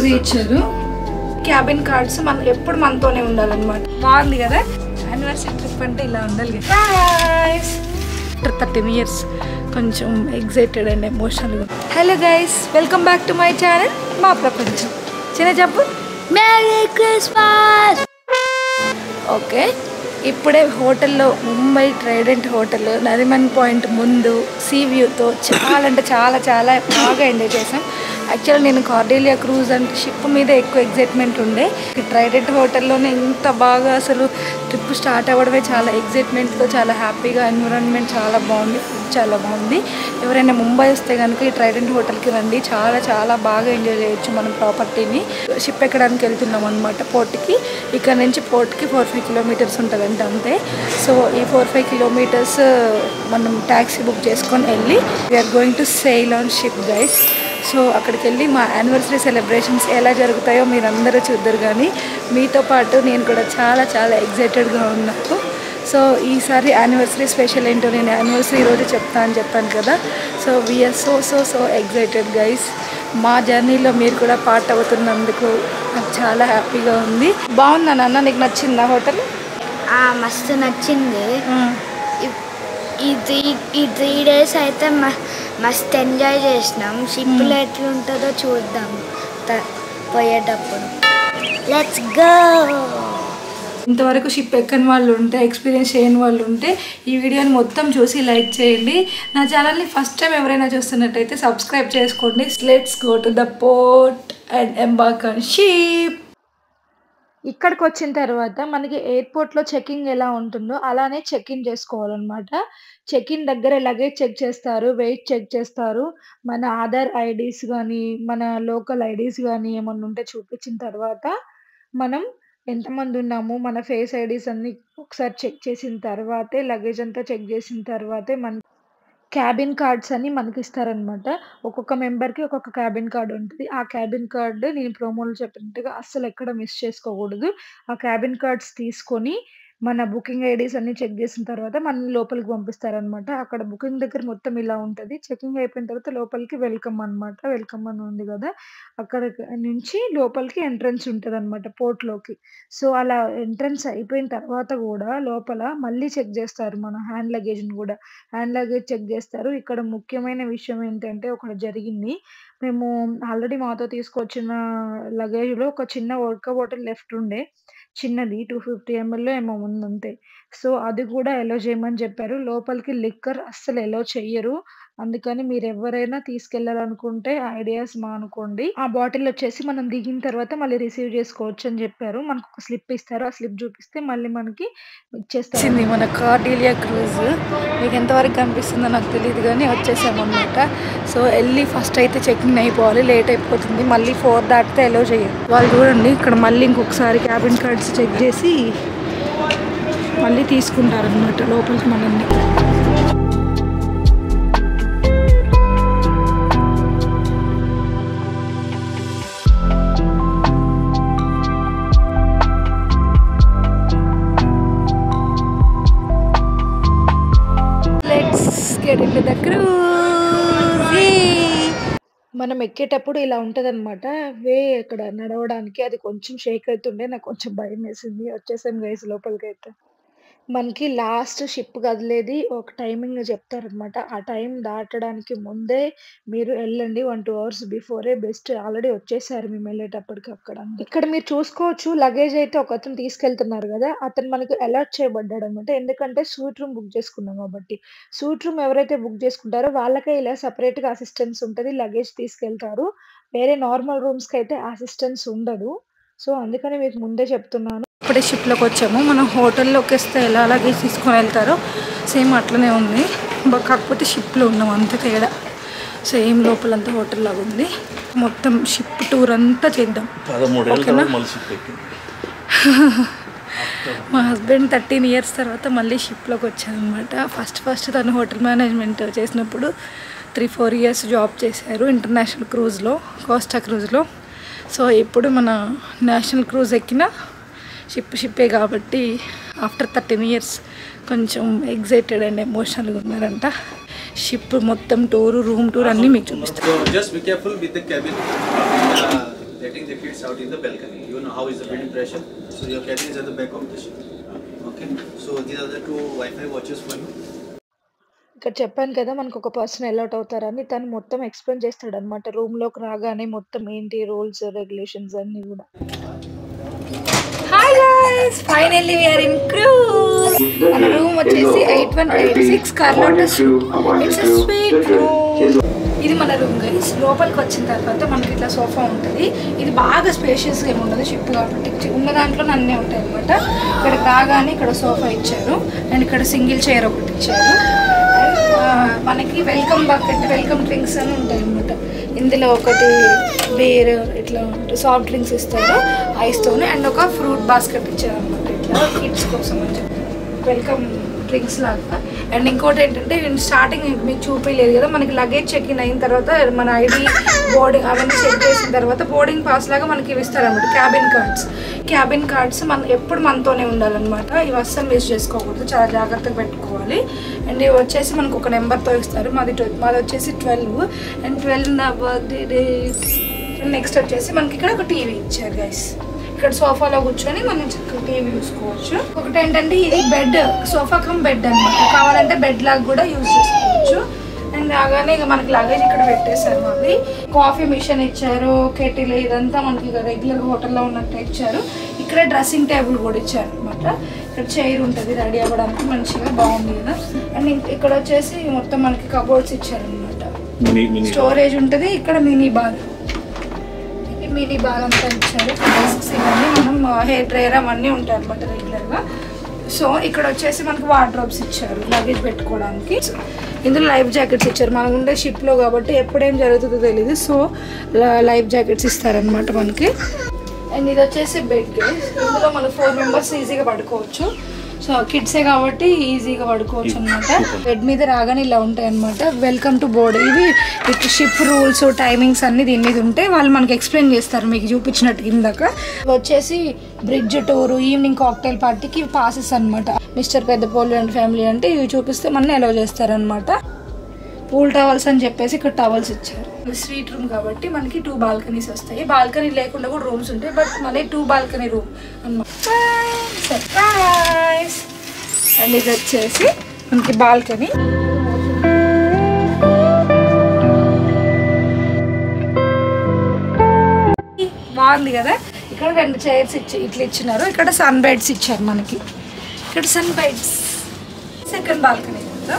Free ఇచ్చారు. Cabin cards మన ఎప్పుడు మనతోనే ఉండాలన్నమాట. బాగుంది కదా, యానివర్సరీ ట్రిప్ అంటే ఇలా ఉండాలి కదా. 13 years కొంచెం ఎగ్జైటెడ్ అండ్ ఎమోషనల్గా. Hello guys, welcome back to my channel మా ప్రపంచం. చిన్న చెప్పు మెరీ క్రిస్మస్. ఓకే, ఇప్పుడే హోటల్లో, ముంబై ట్రైడెంట్ హోటల్ నరిమన్ పాయింట్ ముందు సీ వ్యూతో చాలా అంటే చాలా చాలా బాగా ఎంజాయ్ చేసాం. యాక్చువల్లీ నేను కార్డేలియా క్రూజ్ అంటే షిప్ మీద ఎక్కువ ఎగ్జైట్మెంట్ ఉండే. ట్రైడెంట్ హోటల్లోనే ఇంత బాగా అసలు ట్రిప్ స్టార్ట్ అవ్వడమే చాలా ఎగ్జైట్మెంట్తో, చాలా హ్యాపీగా, ఎన్విరాన్మెంట్ చాలా బాగుంది, ఫుడ్ చాలా బాగుంది. ఎవరైనా ముంబై వస్తే కనుక ఈ ట్రైడెంట్ హోటల్కి రండి, చాలా చాలా బాగా ఎంజాయ్ చేయొచ్చు మనం ప్రాపర్టీని. షిప్ ఎక్కడానికి వెళ్తున్నాం అనమాట పోర్ట్కి. ఇక్కడ నుంచి పోర్ట్కి 4-5 kilometers ఉంటుందంటే అంతే. సో ఈ 4-5 kilometers మనం ట్యాక్సీ బుక్ చేసుకొని వెళ్ళి we're going to sail on ship guys. So అక్కడికి వెళ్ళి మా యానివర్సరీ సెలబ్రేషన్స్ ఎలా జరుగుతాయో మీరు అందరూ చూద్దరు. కానీ మీతో పాటు నేను కూడా చాలా చాలా ఎగ్జైటెడ్గా ఉన్నాను. సో ఈసారి యానివర్సరీ స్పెషల్ ఏంటో నేను యానివర్సరీ రోజు చెప్తా అని చెప్పాను కదా. So we're so so so excited guys. మా జర్నీలో మీరు కూడా పార్ట్ అవుతున్నందుకు నాకు చాలా హ్యాపీగా ఉంది. బాగుందా నాన్న, నీకు నచ్చిందా హోటల్? మస్తు నచ్చింది. ఈ 3 days అయితే మస్తు ఎంజాయ్ చేసినాం. షిప్లో ఎట్లుంటుందో చూద్దాం పోయేటప్పుడు. Let's go. ఇంతవరకు షిప్ ఎక్కని వాళ్ళు ఉంటే, ఎక్స్పీరియన్స్ చేయని వాళ్ళు ఉంటే ఈ వీడియోని మొత్తం చూసి లైక్ చేయండి. నా ఛానల్ని ఫస్ట్ టైం ఎవరైనా చూస్తున్నట్టయితే సబ్స్క్రైబ్ చేసుకోండి. Let's go to the port and embark on ship. ఇక్కడికి వచ్చిన తర్వాత మనకి ఎయిర్పోర్ట్లో చెకింగ్ ఎలా ఉంటుందో అలానే చెక్ ఇన్ చేసుకోవాలన్నమాట. చెక్ ఇన్ దగ్గర లగేజ్ చెక్ చేస్తారు, వెయిట్ చెక్ చేస్తారు. మన ఆధార్ ఐడీస్ కానీ, మన లోకల్ ఐడీస్ కానీ ఏమన్నా ఉంటే చూపించిన తర్వాత మనం ఎంతమంది ఉన్నాము, మన ఫేస్ ఐడీస్ అన్నీ ఒకసారి చెక్ చేసిన తర్వాతే, లగేజ్ అంతా చెక్ చేసిన తర్వాతే మన క్యాబిన్ కార్డ్స్ అని మనకి ఇస్తారనమాట. ఒక్కొక్క మెంబర్కి ఒక్కొక్క క్యాబిన్ కార్డ్ ఉంటుంది. ఆ క్యాబిన్ కార్డు నేను ప్రోమోలో చెప్పినట్టుగా అస్సలు ఎక్కడ మిస్ చేసుకోకూడదు. ఆ క్యాబిన్ కార్డ్స్ తీసుకొని మన బుకింగ్ ఐడీస్ అన్నీ చెక్ చేసిన తర్వాత మనల్ని లోపలికి పంపిస్తారనమాట. అక్కడ బుకింగ్ దగ్గర మొత్తం ఇలా ఉంటుంది. చెకింగ్ అయిపోయిన తర్వాత లోపలికి వెల్కమ్ అనమాట. వెల్కమ్ అని ఉంది కదా, అక్కడ నుంచి లోపలికి ఎంట్రన్స్ ఉంటుంది అనమాట పోర్ట్లోకి. సో అలా ఎంట్రన్స్ అయిపోయిన తర్వాత కూడా లోపల మళ్ళీ చెక్ చేస్తారు మన హ్యాండ్ లగేజ్ని కూడా. హ్యాండ్ లగేజ్ చెక్ చేస్తారు. ఇక్కడ ముఖ్యమైన విషయం ఏంటంటే ఒకటి జరిగింది. మేము ఆల్రెడీ మాతో తీసుకొచ్చిన లగేజ్లో ఒక చిన్న వోడ్కా బాటిల్ లెఫ్ట్ ఉండే, చిన్నది 250 ml ఏమో ఉందంతే. సో అది కూడా ఎలో చేయమని చెప్పారు. లోపలికి లిక్కర్ అస్సలు ఎలో చెయ్యరు. అందుకని మీరు ఎవరైనా తీసుకెళ్ళాలనుకుంటే ఐడియాస్ మానుకోండి. ఆ బాటిల్ వచ్చేసి మనం దిగిన తర్వాత మళ్ళీ రిసీవ్ చేసుకోవచ్చు అని చెప్పారు. మనకు ఒక స్లిప్ ఇస్తారు. ఆ స్లిప్ చూపిస్తే మళ్ళీ మనకి ఇచ్చేస్తారు. మన కార్డేలియా క్రూజ్ మీకు ఎంతవరకు కనిపిస్తుందో నాకు తెలియదు కానీ వచ్చేసామన్నమాట. సో వెళ్ళి ఫస్ట్ అయితే చెకింగ్ అయిపోవాలి, లేట్ అయిపోతుంది. మళ్ళీ 4 దాటితే ఎలో చేయరు వాళ్ళు. చూడండి ఇక్కడ మళ్ళీ ఇంకొకసారి క్యాబిన్ కార్డ్స్ చెక్ చేసి మళ్ళీ తీసుకుంటారనమాట లోపలికి మనల్ని. మనం ఎక్కేటప్పుడు ఇలా ఉంటుందన్నమాట వే. ఇక్కడ నడవడానికి అది కొంచెం షేక్ అవుతుండే, నాకు కొంచెం భయం వేసింది. వచ్చేసాం గైస్ లోపలికి. అయితే మనకి లాస్ట్ షిప్ కదిలేది ఒక టైమింగ్ చెప్తారనమాట. ఆ టైం దాటడానికి ముందే మీరు వెళ్ళండి. 1-2 hours బిఫోరే బెస్ట్. ఆల్రెడీ వచ్చేసారు మేము వెళ్ళేటప్పటికి అక్కడ. ఇక్కడ మీరు చూసుకోవచ్చు లగేజ్ అయితే ఒక అతను తీసుకెళ్తున్నారు కదా, అతను మనకు అలర్ట్ చేయబడ్డాడు అనమాట. ఎందుకంటే సూట్ రూమ్ బుక్ చేసుకున్నాం కాబట్టి. సూట్ రూమ్ ఎవరైతే బుక్ చేసుకుంటారో వాళ్ళకే ఇలా సపరేట్గా అసిస్టెన్స్ ఉంటుంది, లగేజ్ తీసుకెళ్తారు. వేరే నార్మల్ రూమ్స్కి అయితే అసిస్టెన్స్ ఉండదు. సో అందుకని మీకు ముందే చెప్తున్నాను. ఇప్పుడే షిప్లోకి వచ్చాము. మనం హోటల్లోకి వస్తే ఎలా లగేజ్ తీసుకొని వెళ్తారో సేమ్ అట్లనే ఉంది, కాకపోతే షిప్లో ఉన్నాం అంతే తేడా. సేమ్ లోపలంతా హోటల్ లాగా ఉంది. మొత్తం షిప్ టూర్ అంతా చేద్దాం. మా హస్బెండ్ 13 years తర్వాత మళ్ళీ షిప్లోకి వచ్చారనమాట. ఫస్ట్ తను హోటల్ మేనేజ్మెంట్ చేసినప్పుడు 3-4 years జాబ్ చేశారు ఇంటర్నేషనల్ క్రూజ్లో, కోస్టా క్రూజ్లో. సో ఇప్పుడు మన నేషనల్ క్రూజ్ ఎక్కిన షిప్పే కాబట్టి ఆఫ్టర్ 13 years కొంచెం ఎగ్జైటెడ్ అండ్ ఎమోషనల్గా ఉన్నారంట. షిప్ మొత్తం టూరు, రూమ్ టూర్ అన్నీ మీకు చూపిస్తాను. letting the kids out in the balcony. You know how is the wind pressure. So your cabin is at the back of the ship. Okay. So these are the 2 Wi-Fi watches for you. ఇక్కడ చెప్పాను కదా మనకు ఒక person allot అవుతారని తను మొత్తం explain చేస్తాడు అనమాట రూమ్లోకి రాగానే మొత్తం ఏంటి రూల్స్ రెగ్యులేషన్స్ అన్నీ కూడా. Hi guys, finally we are in cruise. మన రూమ్ వచ్చేసి 8186 కార్లోటస్ street. It's a sweet room. ఇది మన రూమ్ గైస్. లోపలికి వచ్చిన తర్వాత మనకి ఇట్లా సోఫా ఉంటుంది. ఇది బాగా స్పేషియస్గా ఏమి ఉండదు, షిప్ కాబట్టి ఉన్న దాంట్లో అన్నీ ఉంటాయి అనమాట. ఇక్కడ రాగానే ఇక్కడ సోఫా ఇచ్చారు అండ్ ఇక్కడ సింగిల్ చైర్ ఒకటి ఇచ్చారు. మనకి వెల్కమ్ బకెట్, వెల్కమ్ డ్రింక్స్ అని ఉంటాయి అన్నమాట. ఇందులో ఒకటి బీర్, ఇట్లా సాఫ్ట్ డ్రింక్స్ ఇస్తారు ఐస్తోనే, అండ్ ఒక ఫ్రూట్ బాస్కెట్ ఇచ్చారు అనమాట ఇట్లా కిడ్స్ కోసం అని చెప్పి వెల్కమ్ డ్రింక్స్ లాగా. అండ్ ఇంకోటి ఏంటంటే స్టార్టింగ్ మీకు చూపించలేదు కదా, మనకి లగేజ్ చెక్ ఇన్ అయిన తర్వాత మన ఐడి బోర్డింగ్ అవన్నీ చెక్ చేసిన తర్వాత బోర్డింగ్ పాస్ లాగా మనకి ఇవి ఇస్తారనమాట క్యాబిన్ కార్డ్స్ మన ఎప్పుడు మనతోనే ఉండాలన్నమాట. ఇవి అస్సలు మిస్ చేసుకోకూడదు, చాలా జాగ్రత్తగా పెట్టుకోవాలి. అండ్ ఇవి వచ్చేసి మనకు ఒక నెంబర్తో ఇస్తారు. మాది వచ్చేసి 12 అండ్ 12 నా బర్త్డే. నెక్స్ట్ వచ్చేసి మనకి ఇక్కడ ఒక టీవీ ఇచ్చారు గైస్. ఇక్కడ సోఫాలో కూర్చొని మనం టీవీ చూసుకోవచ్చు. ఒకటి ఏంటంటే ఇది బెడ్, సోఫా కమ్ బెడ్ అనమాట. కావాలంటే బెడ్ లాగా కూడా యూజ్ చేసుకోవచ్చు. అండ్ రాగానే ఇక మనకి లగేజ్ ఇక్కడ పెట్టేశారు. మాది కాఫీ మిషన్ ఇచ్చారు, కెటిల్, ఇదంతా మనకి ఇక రెగ్యులర్ హోటల్లో ఉన్నట్టు ఇచ్చారు. ఇక్కడ డ్రెస్సింగ్ టేబుల్ కూడా ఇచ్చారు అనమాట. ఇక్కడ చైర్ ఉంటుంది రెడీ అవ్వడానికి, మంచిగా బాగుంది కదా. అండ్ ఇక్కడ వచ్చేసి మొత్తం మనకి కబోర్డ్స్ ఇచ్చారు అనమాట. స్టోరేజ్ ఉంటుంది. ఇక్కడ మినీ బార్ అంతా ఇచ్చారు. ఇవన్నీ మనం హెయిర్ డ్రైయర్ అవన్నీ ఉంటాయి అనమాట రెగ్యులర్గా. సో ఇక్కడ వచ్చేసి మనకి వార్డ్రోబ్స్ ఇచ్చారు లగేజ్ పెట్టుకోవడానికి. ఇందులో లైఫ్ జాకెట్స్ ఇచ్చారు. మనం ఉండే షిప్లో కాబట్టి ఎప్పుడేం జరుగుతుందో తెలియదు. సో లైఫ్ జాకెట్స్ ఇస్తారనమాట మనకి. అండ్ ఇది వచ్చేసి బెడ్. ఇందులో మనం 4 మెంబర్స్ ఈజీగా పడుకోవచ్చు. సో కిడ్సే కాబట్టి ఈజీగా పడుకోవచ్చు అనమాట. బెడ్ మీద రాగానే ఇలా ఉంటాయి అనమాట. Welcome to board. ఇవి షిప్ రూల్స్, టైమింగ్స్ అన్ని దీని మీద ఉంటాయి. వాళ్ళు మనకి ఎక్స్ప్లెయిన్ చేస్తారు మీకు చూపించినట్టు ఇందాక. వచ్చేసి బ్రిడ్జ్ టూర్, ఈవినింగ్ కాక్టైల్ పార్టీకి పాసెస్ అనమాట. మిస్టర్ పెద్దపోలు అండ్ ఫ్యామిలీ అంటే ఇవి చూపిస్తే మన అలౌ చేస్తారనమాట. పూల్ టవల్స్ అని చెప్పేసి ఇక్కడ టవల్స్ ఇచ్చారు. స్వీట్ రూమ్ కాబట్టి మనకి 2 బాల్కనీస్ వస్తాయి. బాల్కనీ లేకుండా కూడా రూమ్స్ ఉంటాయి, బట్ మన 2 బాల్కనీ రూమ్ అన్నమాట. సర్ప్రైజ్. అండ్ ఇది వచ్చేసి మనకి బాల్కనీ. బాగుంది కదా. ఇక్కడ 2 చైర్స్ ఇట్లా ఇచ్చినారు. ఇక్కడ సన్ బెడ్స్ ఇచ్చారు మనకి. ఇక్కడ సన్ బెడ్స్. సెకండ్ బాల్కనీ కదా.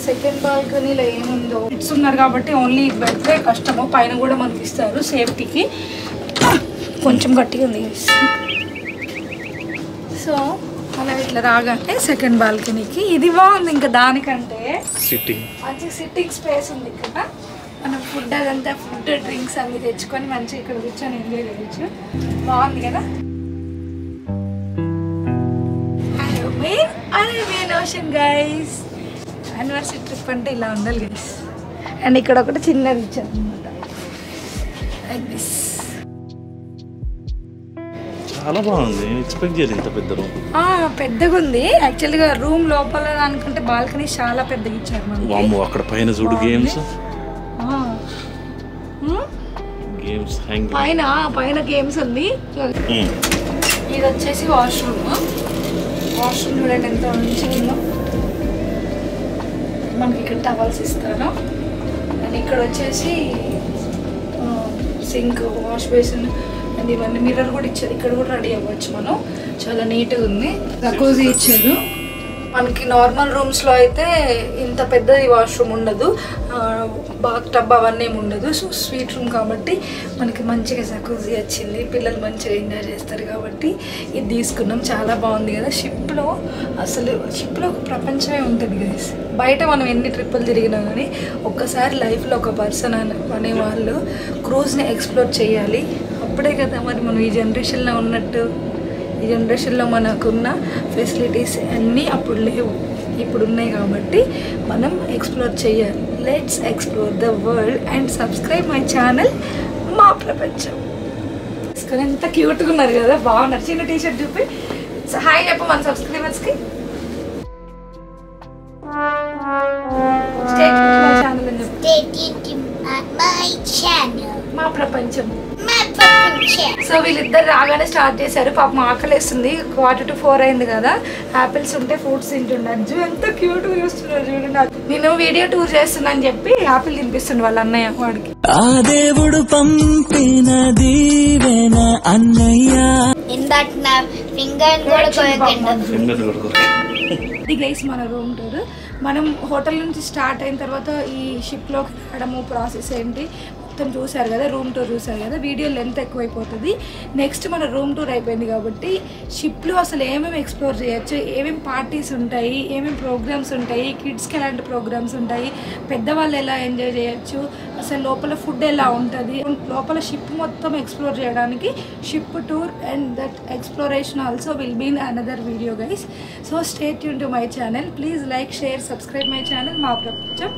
సెకండ్ బాల్కనీలో ఏముందో కిడ్స్ ఉన్నారు కాబట్టి ఓన్లీ బెడ్తే కష్టము. పైన కూడా మనకి ఇస్తారు సేఫ్టీకి. కొంచెం గట్టిగా ఉంది. సో మనం ఇట్లా రాగానే సెకండ్ బాల్కనీకి ఇది బాగుంది. ఇంకా దానికంటే మంచి సిట్టింగ్ స్పేస్ ఉంది ఇక్కడ. మనం ఫుడ్ అదంతా ఫుడ్ డ్రింక్స్ అన్ని తెచ్చుకొని మంచిగా ఇక్కడ కూర్చొని ఎంజాయ్ చేయొచ్చు. బాగుంది కదా. Arabian ocean guys. Anniversary trip అంటే ఇలా ఉండాలి గైస్. అండ్ ఇక్కడ ఒకటి చిన్నది ఇచ్చారు అనమాట. చాలా బాగుంది. ఎక్స్పెక్ట్ చేయలేదు ఇంత పెద్ద రూమ్. పెద్దగా ఉంది యాక్చువల్గా. రూమ్ లోపల దానికంటే బాల్కనీ చాలా పెద్దగా ఇచ్చారు మనకి. అక్కడ పైన చూడు గేమ్స్ పైన గేమ్స్ ఉంది. ఇది వచ్చేసి వాష్రూమ్ చూడండి ఎంత మంచిగా. మనకి ఇక్కడ టవల్స్ ఇస్తారు. అండ్ ఇక్కడ వచ్చేసి సింక్, వాష్ బేసిన్ అండ్ ఇవన్నీ మిర్రర్ కూడా ఇచ్చారు. ఇక్కడ కూడా రెడీ అవ్వచ్చు మనం. చాలా నీట్గా ఉంది. జకూజీ ఇచ్చారు. మనకి నార్మల్ రూమ్స్లో అయితే ఇంత పెద్దది వాష్రూమ్ ఉండదు, బాత్ టబ్ అవన్నీ ఏమి ఉండదు. సో స్వీట్ రూమ్ కాబట్టి మనకి మంచిగా జకూజీ వచ్చింది. పిల్లలు మంచిగా ఎంజాయ్ చేస్తారు కాబట్టి ఇది తీసుకున్నాం. చాలా బాగుంది కదా. షిప్లో ఒక ప్రపంచమే ఉంటుంది గైస్. బయట మనం ఎన్ని ట్రిప్పులు తిరిగినా కానీ ఒక్కసారి లైఫ్లో ఒక పర్సన్ అనేవాళ్ళు క్రూజ్ని ఎక్స్ప్లోర్ చేయాలి. అప్పుడే కదా మరి మనం ఈ జనరేషన్లో ఉన్నట్టు. ఈ జనరేషన్లో మనకున్న ఫెసిలిటీస్ అన్నీ అప్పుడు లేవు, ఇప్పుడు ఉన్నాయి కాబట్టి మనం ఎక్స్ప్లోర్ చేయాలి. Let's explore the world and subscribe my channel మా ప్రపంచం. ఎంత క్యూట్గా ఉన్నారు కదా, బాగున్నారు. చిన్న టీషర్ట్ చూపి హాయ్ చెప్పు మన సబ్స్క్రైబర్స్కి. మా ప్రపంచం. సో వీళ్ళిద్దరు రాగానే స్టార్ట్ చేశారు. పాపం ఆకలేస్తుంది, 3:45 అయింది కదా. యాపిల్స్ ఉంటే ఫ్రూట్స్ తింటున్నారు. ఎంత క్యూట్గా చూస్తున్నారు చూడండి. నేను వీడియో టూర్ చేస్తున్నా అని చెప్పి యాపిల్ తినిపిస్తుంది వాళ్ళ అన్నయ్య వాడికి. ఆ దేవుడు పంపిన దీవెన అన్నయ్య. ఇది గైస్ మన రూమ్ టూర్. మనం హోటల్ నుంచి స్టార్ట్ అయిన తర్వాత ఈ షిప్లోకి రావడము ప్రాసెస్ ఏంటి మొత్తం చూసారు కదా, రూమ్ టూర్ చూసారు కదా. వీడియో లెంత్ ఎక్కువైపోతుంది. నెక్స్ట్ మన రూమ్ టూర్ అయిపోయింది కాబట్టి షిప్లో అసలు ఏమేమి ఎక్స్ప్లోర్ చేయొచ్చు, ఏమేమి పార్టీస్ ఉంటాయి, ఏమేమి ప్రోగ్రామ్స్ ఉంటాయి, కిడ్స్కి ఎలాంటి ప్రోగ్రామ్స్ ఉంటాయి, పెద్దవాళ్ళు ఎలా ఎంజాయ్ చేయొచ్చు, అసలు లోపల ఫుడ్ ఎలా ఉంటుంది, లోపల షిప్ మొత్తం ఎక్స్ప్లోర్ చేయడానికి ship tour and that exploration also will be in another video guys. So stay tuned to my channel. Please like, share, subscribe my channel మా ప్రపంచం.